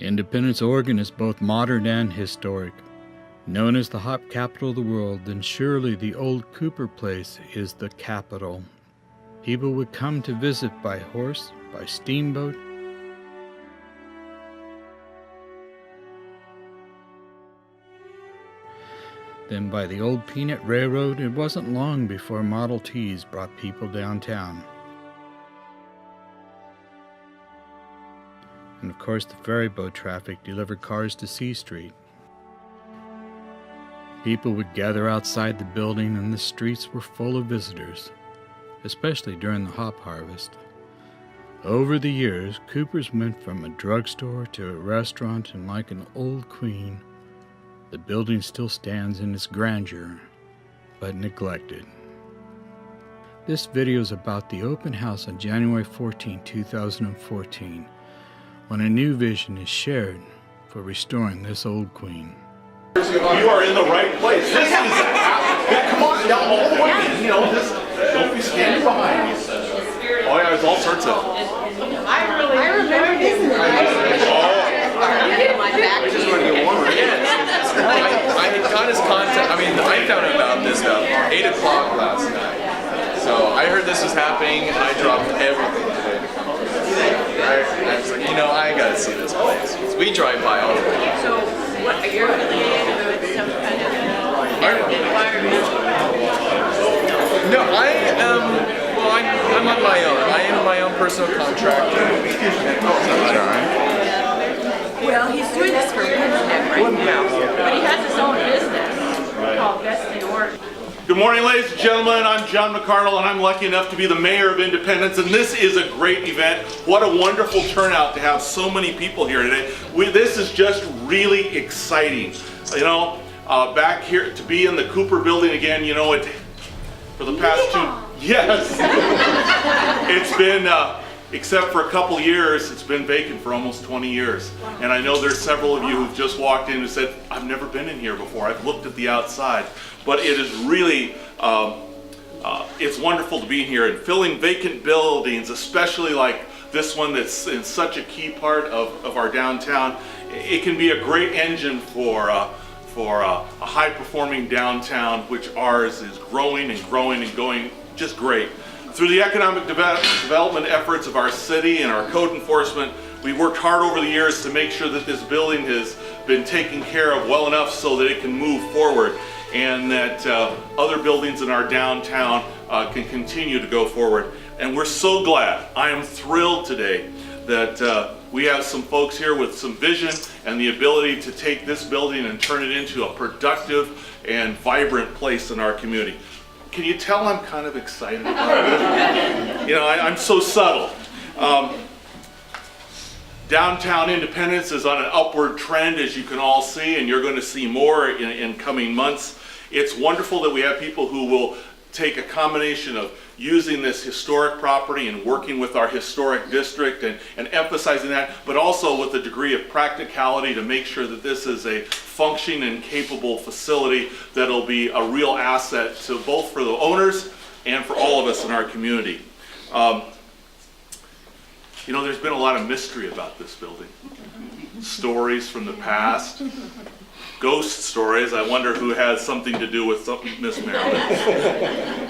Independence, Oregon is both modern and historic. Known as the hop capital of the world, then surely the old Cooper place is the capital. People would come to visit by horse, by steamboat, then by the old Peanut Railroad. It wasn't long before Model Ts brought people downtown. And of course the ferry boat traffic delivered cars to C Street. People would gather outside the building and the streets were full of visitors, especially during the hop harvest. Over the years, Cooper's went from a drugstore to a restaurant, and like an old queen, the building still stands in its grandeur, but neglected. This video is about the open house on January 14, 2014, when a new vision is shared for restoring this old queen. You are in the right place. This is come on down all the way. You know, don't be standing behind me. Oh yeah, there's all sorts of. I remember this. I just want to get warmer. I got his contact. I mean, I found out about this about 8 o'clock last night. So I heard this was happening, and I dropped everything today to come to this. I was like, you know, I gotta see this place. We drive by all the way. So, what are you affiliated with some kind of environmental? No, I am. Well, I'm on my own. I am my own personal contractor. Well, he's doing this for WIMPEG right now, but he has his own business called Best in Oregon. Good morning, ladies and gentlemen. I'm John McCardle, and I'm lucky enough to be the mayor of Independence, and this is a great event. What a wonderful turnout to have so many people here today. This is just really exciting. You know, back here to be in the Cooper building again. You know, for the past it's been. Except for a couple years, it's been vacant for almost 20 years. And I know there's several of you who've just walked in and said, I've never been in here before, I've looked at the outside. But it is really, it's wonderful to be here and filling vacant buildings, especially like this one that's in such a key part of our downtown. It can be a great engine for a high-performing downtown, which ours is growing and growing and going just great. Through the economic development efforts of our city and our code enforcement, we worked hard over the years to make sure that this building has been taken care of well enough so that it can move forward, and that other buildings in our downtown can continue to go forward. And we're so glad, I am thrilled today that we have some folks here with some vision and the ability to take this building and turn it into a productive and vibrant place in our community. Can you tell I'm kind of excited about it? You know, I'm so subtle. Downtown Independence is on an upward trend, as you can all see, and you're going to see more in coming months. It's wonderful that we have people who will take a combination of using this historic property and working with our historic district and emphasizing that, but also with a degree of practicality to make sure that this is a functioning and capable facility that'll be a real asset to both for the owners and for all of us in our community. You know, there's been a lot of mystery about this building. Stories from the past. Ghost stories. I wonder who has something to do with Miss Marilyn.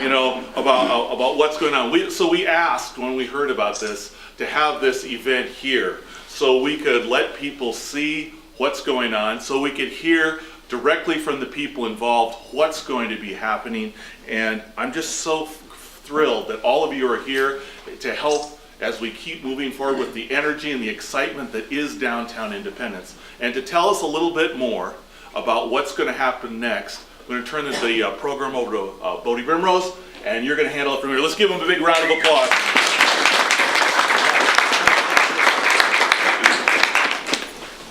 You know, about what's going on. So we asked when we heard about this to have this event here so we could let people see what's going on, so we could hear directly from the people involved what's going to be happening. And I'm just so thrilled that all of you are here to help as we keep moving forward with the energy and the excitement that is downtown Independence. And to tell us a little bit more about what's going to happen next, I'm going to turn the program over to Bodie Brimrose, and you're going to handle it from here. Let's give him a big round of applause.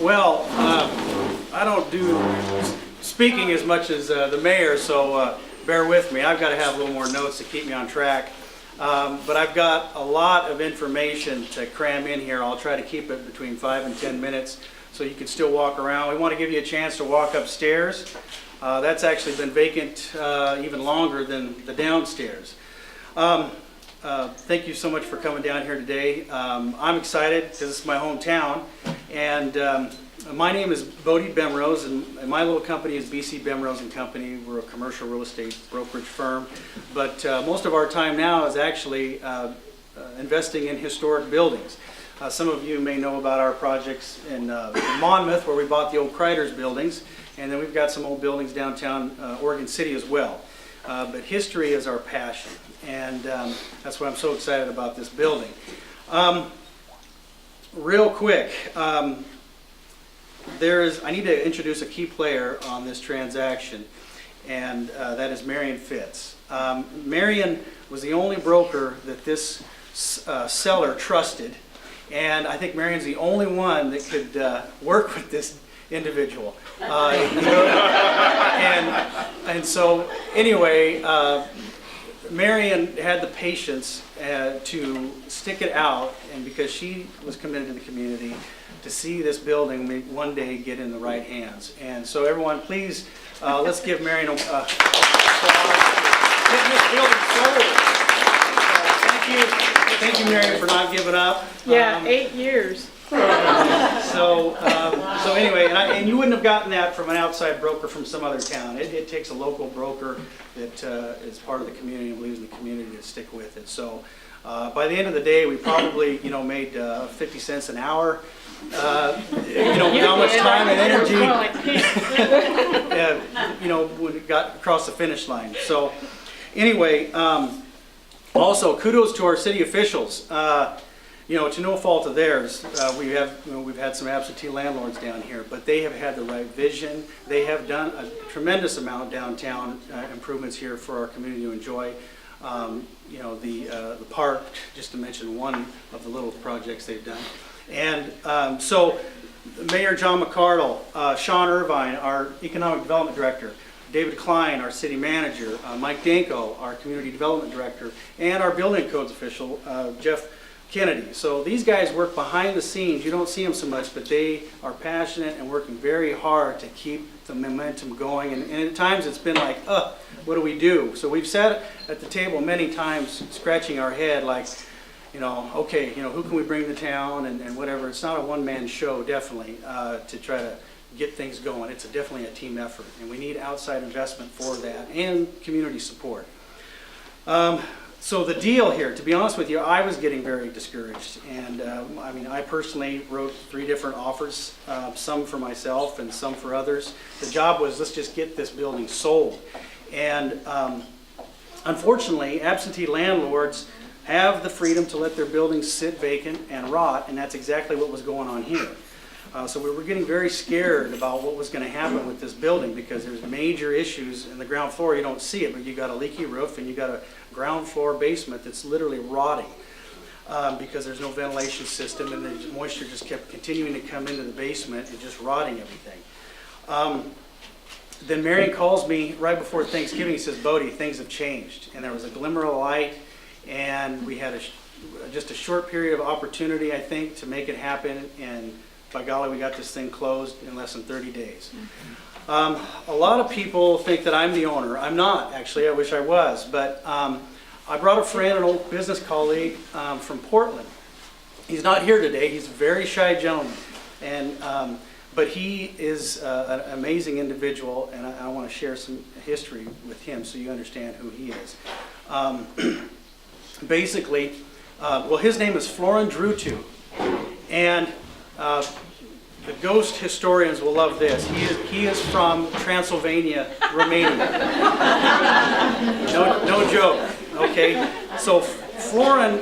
Well, I don't do speaking as much as the mayor, so bear with me. I've got to have a little more notes to keep me on track. But I've got a lot of information to cram in here. I'll try to keep it between 5 and 10 minutes so you can still walk around. We want to give you a chance to walk upstairs. That's actually been vacant even longer than the downstairs. Thank you so much for coming down here today. I'm excited because it's my hometown, And my name is Bodie Bemrose, and my little company is BC Bemrose and Company. We're a commercial real estate brokerage firm, but most of our time now is actually investing in historic buildings. Some of you may know about our projects in Monmouth, where we bought the old Kreider's buildings, and then we've got some old buildings downtown Oregon City as well. But history is our passion, and that's why I'm so excited about this building. Real quick, I need to introduce a key player on this transaction, and that is Marion Fitz. Marion was the only broker that this seller trusted, and I think Marion's the only one that could work with this individual. And so anyway, Marion had the patience to stick it out, and because she was committed to the community, to see this building one day get in the right hands. And so everyone, please, let's give Marion a applause for getting this building sold. Thank you, Marion, for not giving up. Yeah, 8 years. So anyway, and you wouldn't have gotten that from an outside broker from some other town. It takes a local broker that is part of the community and believes in the community to stick with it. So by the end of the day, we probably made 50 cents an hour. With how much time and energy when it got across the finish line. So anyway, also kudos to our city officials. To no fault of theirs, we've had some absentee landlords down here, but they have had the right vision. They have done a tremendous amount downtown improvements here for our community to enjoy. The park, just to mention one of the little projects they've done. And so Mayor John McCardle, Sean Irvine, our Economic Development Director, David Klein, our City Manager, Mike Danko, our Community Development Director, and our Building Codes official, Jeff Kennedy. So these guys work behind the scenes. You don't see them so much, but they are passionate and working very hard to keep the momentum going. And at times it's been like, what do we do? So we've sat at the table many times scratching our head like, okay, who can we bring to town and whatever. It's not a one-man show, definitely, to try to get things going. It's definitely a team effort, and we need outside investment for that and community support. So the deal here, to be honest with you, I was getting very discouraged, and I personally wrote 3 different offers, some for myself and some for others. The job was, let's just get this building sold. And unfortunately, absentee landlords have the freedom to let their buildings sit vacant and rot, and that's exactly what was going on here. So we were getting very scared about what was going to happen with this building, because there's major issues in the ground floor. You don't see it, but you got a leaky roof and you got a ground floor basement that's literally rotting because there's no ventilation system, and the moisture just kept continuing to come into the basement and just rotting everything. Then Marion calls me right before Thanksgiving. He says, Bodie, things have changed. And there was a glimmer of light, and we had just a short period of opportunity, I think, to make it happen. And by golly, we got this thing closed in less than 30 days. A lot of people think that I'm the owner. I'm not, actually. I wish I was. But I brought a friend, an old business colleague from Portland. He's not here today. He's a very shy gentleman. But he is an amazing individual, and I want to share some history with him so you understand who he is. Basically, his name is Florin Drutu, and the ghost historians will love this. He is from Transylvania, Romania. No joke. Okay, so Florin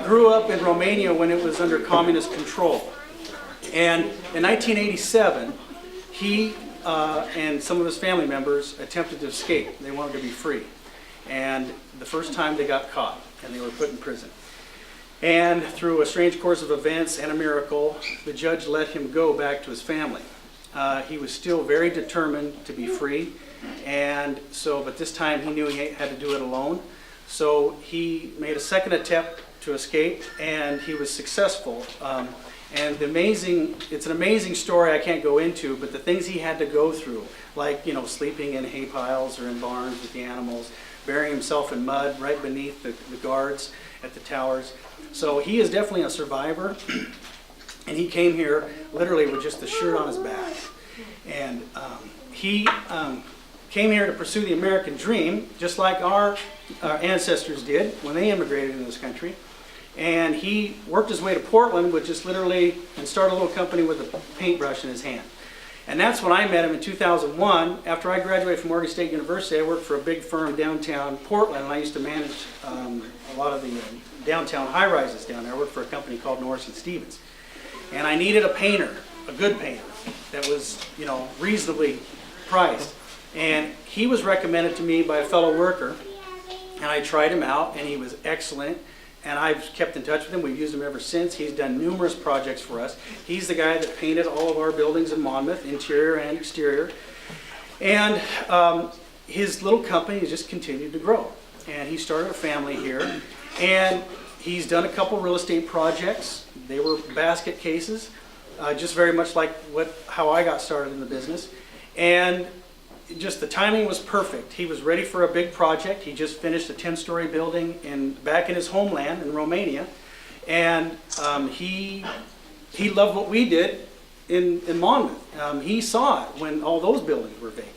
grew up in Romania when it was under communist control. And in 1987, he and some of his family members attempted to escape. They wanted to be free. And the first time they got caught and they were put in prison. And through a strange course of events and a miracle, the judge let him go back to his family. He was still very determined to be free. But this time he knew he had to do it alone. So he made a second attempt to escape, and he was successful. And it's an amazing story I can't go into, but the things he had to go through, like, sleeping in hay piles or in barns with the animals, burying himself in mud right beneath the guards at the towers. So he is definitely a survivor. And he came here literally with just the shirt on his back. And he came here to pursue the American dream, just like our ancestors did when they immigrated into this country. And he worked his way to Portland with just literally, and started a little company with a paintbrush in his hand. And that's when I met him in 2001. After I graduated from Oregon State University, I worked for a big firm downtown Portland, and I used to manage a lot of the downtown high-rises down there. I worked for a company called Norris and Stevens. And I needed a painter, a good painter, that was, you know, reasonably priced. And he was recommended to me by a fellow worker, and I tried him out, and he was excellent. And I've kept in touch with him. We've used him ever since. He's done numerous projects for us. He's the guy that painted all of our buildings in Monmouth, interior and exterior. And his little company has just continued to grow. And he started a family here. And he's done a couple real estate projects. They were basket cases, just very much like how I got started in the business. And just the timing was perfect. He was ready for a big project. He just finished a 10-story building back in his homeland in Romania. And he loved what we did in Monmouth. He saw it when all those buildings were vacant.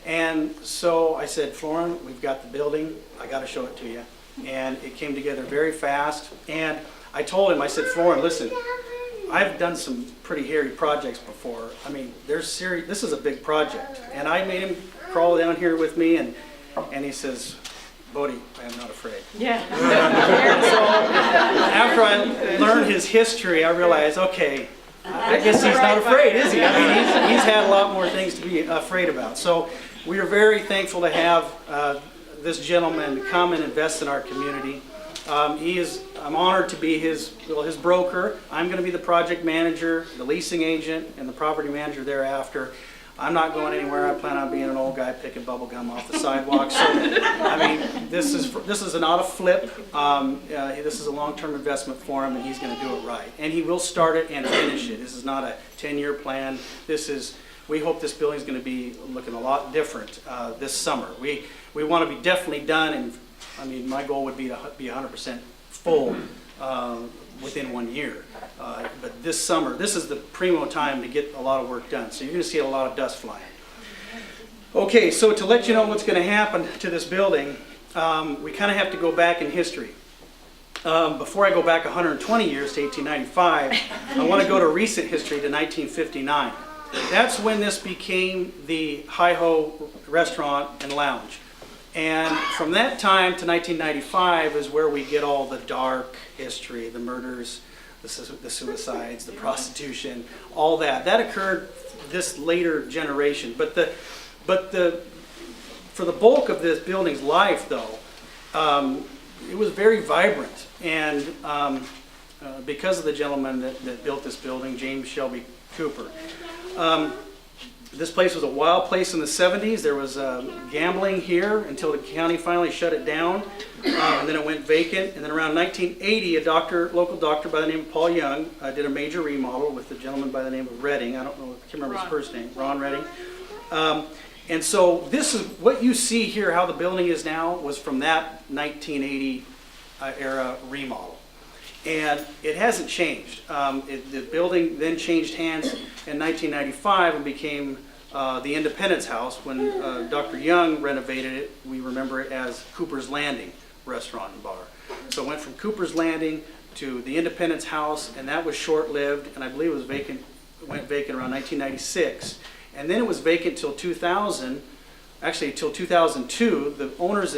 And so I said, Florin, we've got the building. I got to show it to you. And it came together very fast. And I told him, I said, Florin, listen, I've done some pretty hairy projects before. I mean, this is a big project. And I made him crawl down here with me, and he says, Bodie, I am not afraid. Yeah. So after I learned his history, I realized, okay, I guess he's not afraid, is he? I mean, he's had a lot more things to be afraid about. So we are very thankful to have this gentleman come and invest in our community. I'm honored to be his broker. I'm going to be the project manager, the leasing agent, and the property manager thereafter. I'm not going anywhere. I plan on being an old guy picking bubble gum off the sidewalk. So, I mean, this is not a flip. This is a long-term investment for him, and he's going to do it right. And he will start it and finish it. This is not a 10-year plan. We hope this building is going to be looking a lot different this summer. We want to be definitely done, and I mean, my goal would be to be 100% full within 1 year. But this summer, this is the primo time to get a lot of work done. So you're going to see a lot of dust flying. Okay, so to let you know what's going to happen to this building, we kind of have to go back in history. Before I go back 120 years to 1895, I want to go to recent history to 1959. That's when this became the Hi-Ho Restaurant and Lounge. And from that time to 1995 is where we get all the dark history, the murders, the suicides, the prostitution, all that. That occurred this later generation. But for the bulk of this building's life, though, it was very vibrant. And because of the gentleman that built this building, James Shelby Cooper. This place was a wild place in the 70s. There was gambling here until the county finally shut it down, and then it went vacant. And then around 1980, a local doctor by the name of Paul Young did a major remodel with a gentleman by the name of Redding. I can't remember his first name, Ron Redding. And so this is what you see here, how the building is now, was from that 1980 era remodel. And it hasn't changed. The building then changed hands in 1995 and became the Independence House. When Dr. Young renovated it, we remember it as Cooper's Landing Restaurant and Bar. So it went from Cooper's Landing to the Independence House, and that was short-lived, and I believe it went vacant around 1996. And then it was vacant till 2000, actually till 2002. The owners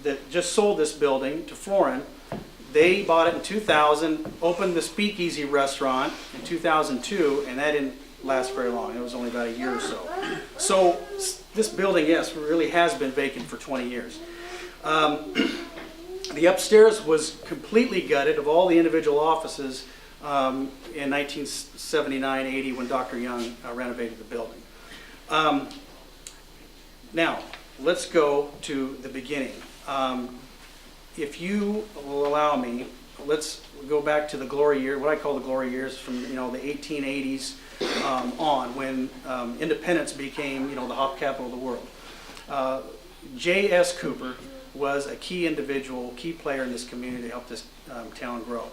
that just sold this building to Florin, they bought it in 2000, opened the Speakeasy restaurant in 2002, and that didn't last very long. It was only about a year or so. So this building, yes, really has been vacant for 20 years. The upstairs was completely gutted of all the individual offices in 1979-80 when Dr. Young renovated the building. Now, let's go to the beginning. If you will allow me, let's go back to the glory year, what I call the glory years, from the 1880s on, when independence became the hop capital of the world. J.S. Cooper was a key individual, key player in this community to help this town grow.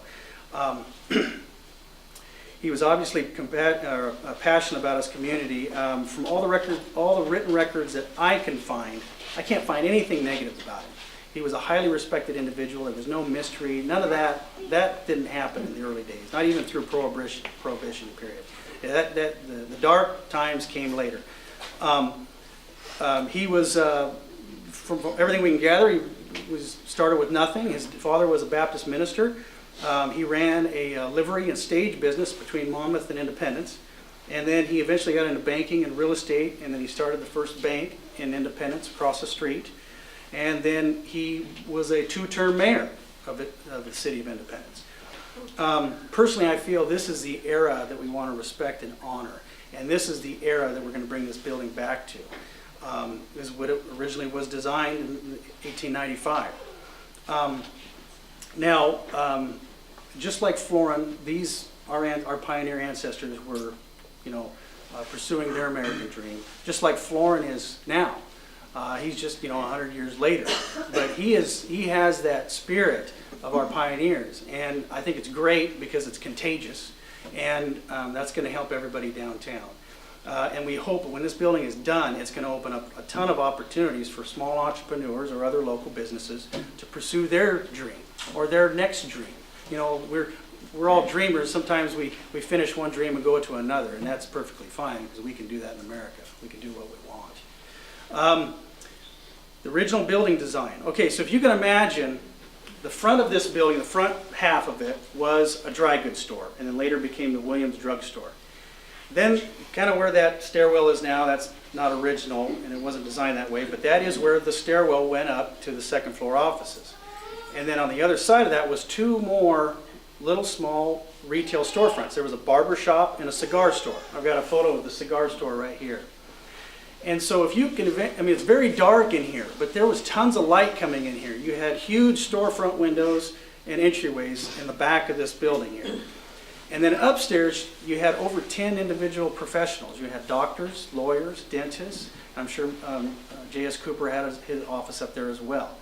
He was obviously passionate about his community. From all the written records that I can find, I can't find anything negative about him. He was a highly respected individual. There was no mystery. None of that. That didn't happen in the early days. Not even through Prohibition period. The dark times came later. He was, from everything we can gather, he started with nothing. His father was a Baptist minister. He ran a livery and stage business between Monmouth and Independence. And then he eventually got into banking and real estate, and then he started the first bank in Independence across the street. And then he was a 2-term mayor of the city of Independence. Personally, I feel this is the era that we want to respect and honor. And this is the era that we're going to bring this building back to. This is what it originally was designed in 1895. Just like Florin, our pioneer ancestors were, pursuing their American dream, just like Florin is now. He's just 100 years later, but he has that spirit of our pioneers, and I think it's great because it's contagious, and that's going to help everybody downtown. And we hope that when this building is done, it's going to open up a ton of opportunities for small entrepreneurs or other local businesses to pursue their dream or their next dream. We're all dreamers. Sometimes we finish one dream and go to another, and that's perfectly fine because we can do that in America. We can do what we want. The original building design. Okay, so if you can imagine, the front of this building, the front half of it, was a dry goods store, and then later became the Williams Drug Store. Then, kind of where that stairwell is now, that's not original, and it wasn't designed that way, but that is where the stairwell went up to the second floor offices. And then on the other side of that was 2 more little small retail storefronts. There was a barber shop and a cigar store. I've got a photo of the cigar store right here. And so if you can, it's very dark in here, but there was tons of light coming in here. You had huge storefront windows and entryways in the back of this building here. And then upstairs, you had over 10 individual professionals. You had doctors, lawyers, dentists. I'm sure J.S. Cooper had his office up there as well.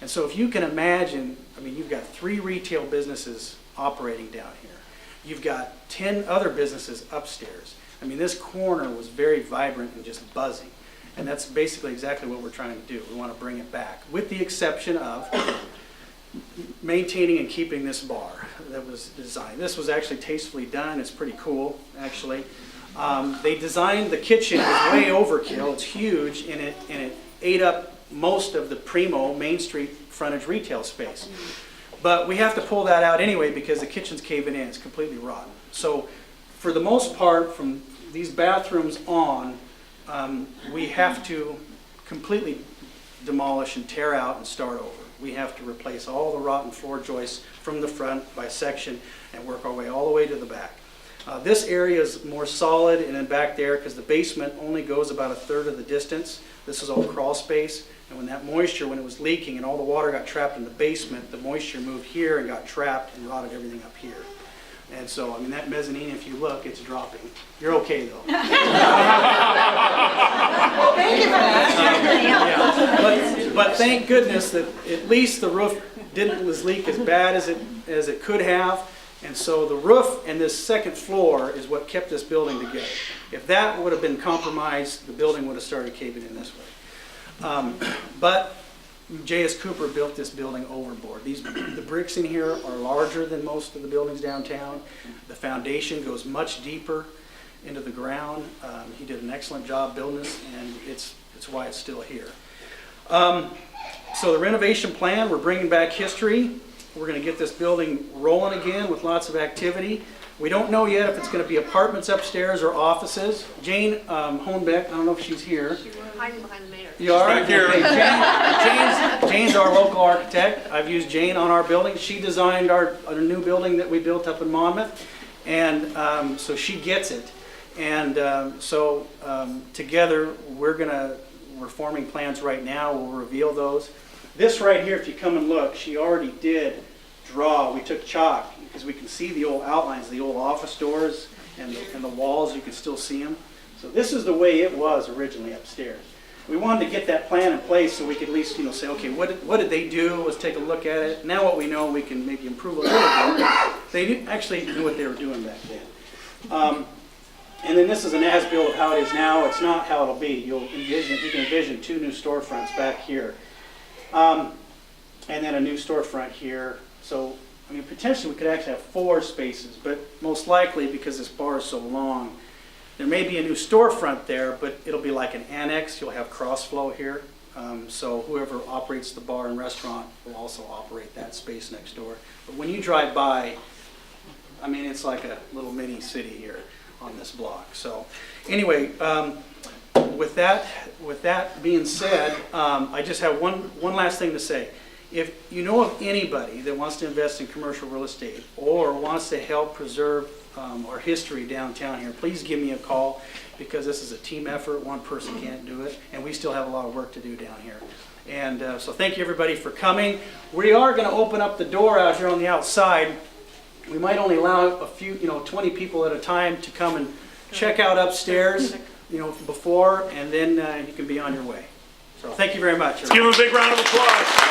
And so if you can imagine, you've got 3 retail businesses operating down here. You've got 10 other businesses upstairs. This corner was very vibrant and just buzzing. And that's basically exactly what we're trying to do. We want to bring it back, with the exception of maintaining and keeping this bar that was designed. This was actually tastefully done. It's pretty cool, actually. They designed the kitchen. It was way overkill. It's huge, and it ate up most of the primo Main Street frontage retail space. But we have to pull that out anyway because the kitchen's caving in. It's completely rotten. So for the most part, from these bathrooms on, we have to completely demolish and tear out and start over. We have to replace all the rotten floor joists from the front by section and work our way all the way to the back. This area is more solid, and then back there, because the basement only goes about 1/3 of the distance. This is all crawl space, and when it was leaking and all the water got trapped in the basement, the moisture moved here and got trapped and rotted everything up here. And so, that mezzanine, if you look, it's dropping. You're okay, though. Well, thank you for that. But thank goodness that at least the roof didn't leak as bad as it could have. And so the roof and this second floor is what kept this building together. If that would have been compromised, the building would have started caving in this way. But J.S. Cooper built this building overboard. The bricks in here are larger than most of the buildings downtown. The foundation goes much deeper into the ground. He did an excellent job building this, and it's why it's still here. So the renovation plan, we're bringing back history. We're going to get this building rolling again with lots of activity. We don't know yet if it's going to be apartments upstairs or offices. Jane Hohenbeck, I don't know if she's here. Hiding behind the mayor. You are? Back here. Okay. Jane's our local architect. I've used Jane on our building. She designed our new building that we built up in Monmouth, and so she gets it. And together we're forming plans right now. We'll reveal those. This right here, if you come and look, she already did draw. We took chalk because we can see the old outlines, the old office doors and the walls. You can still see them. So this is the way it was originally upstairs. We wanted to get that plan in place so we could at least say, okay, what did they do? Let's take a look at it. Now what we know, we can maybe improve a little bit. They actually knew what they were doing back then. And then this is an as-built of how it is now. It's not how it'll be. You can envision 2 new storefronts back here. And then a new storefront here. So, I mean, potentially we could actually have 4 spaces, but most likely, because this bar is so long, there may be a new storefront there, but it'll be like an annex. You'll have cross-flow here. So whoever operates the bar and restaurant will also operate that space next door. But when you drive by, I mean, it's like a little mini city here on this block. So anyway, with that being said, I just have one last thing to say. If you know of anybody that wants to invest in commercial real estate or wants to help preserve our history downtown here, please give me a call, because this is a team effort. One person can't do it, and we still have a lot of work to do down here. And so thank you everybody for coming. We are going to open up the door out here on the outside. We might only allow a few, 20 people at a time to come and check out upstairs, before, and then you can be on your way. So thank you very much. Let's give them a big round of applause.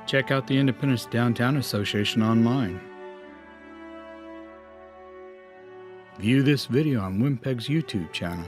Check out the Independence Downtown Association online. View this video on WIMPEG's YouTube channel.